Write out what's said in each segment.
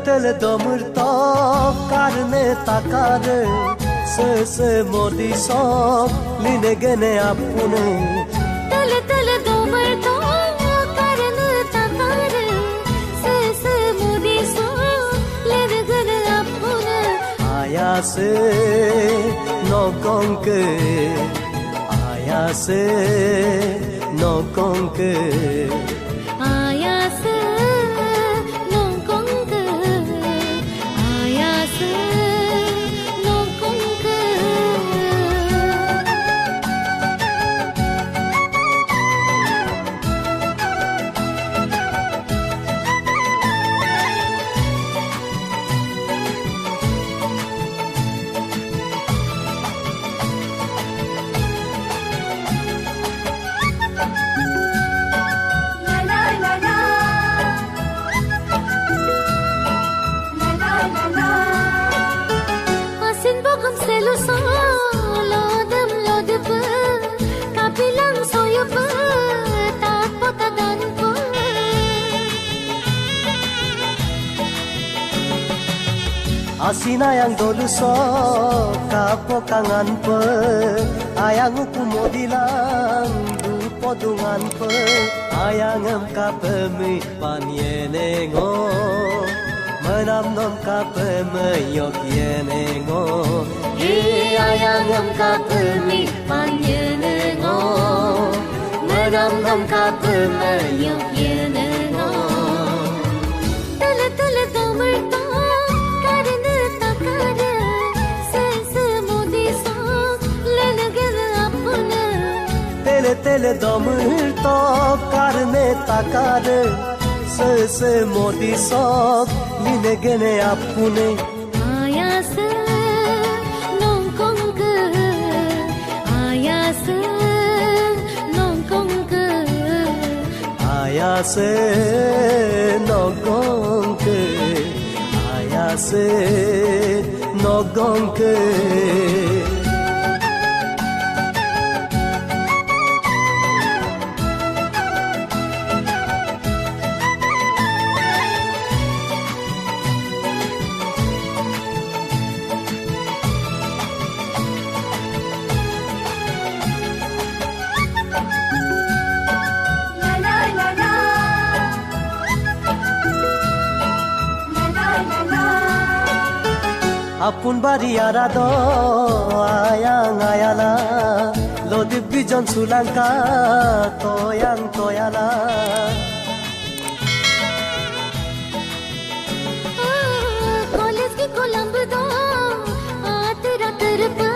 tele domur to karne takare se modi sok line gene apune tele domur to karne takare se modi sok line gene apune ayase no konke ayase no konke ayase no konke ayase no konke Asina yang dolu so kapo kangan pe ayang ku modilang du podungan pe ayang em kape mi panyene ngo menam nom kape me yok yene ngo he ayang em kape mi panyene ngo menam nom kape me yok yene ngo tele domur to tele domur to karne takare se modi sok line gene apune ayase non konke ayase non konke ayase no konke ayase no konke apun bari arado ayang ayala lodip bijon sulangka toyang toyala college ki kolamb do atera terpa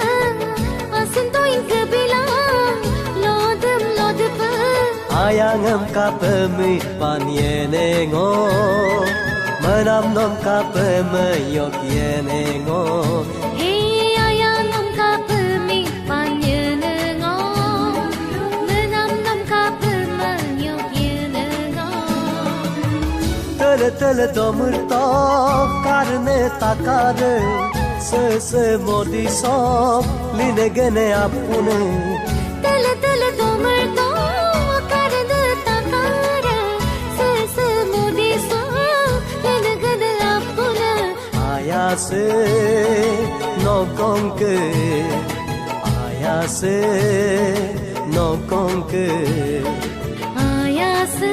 asin to inke bila lodip ayang em kape mi panyene ngo menam nom kape me yok yene ngo he ayang nom kape mi panyene ngo menam nom kape me yok yene ngo tele domur to karne takare se modi sok line gene apune tele domur to karne takare se modi sok line gene apune ayase no konke ayase no konke ayase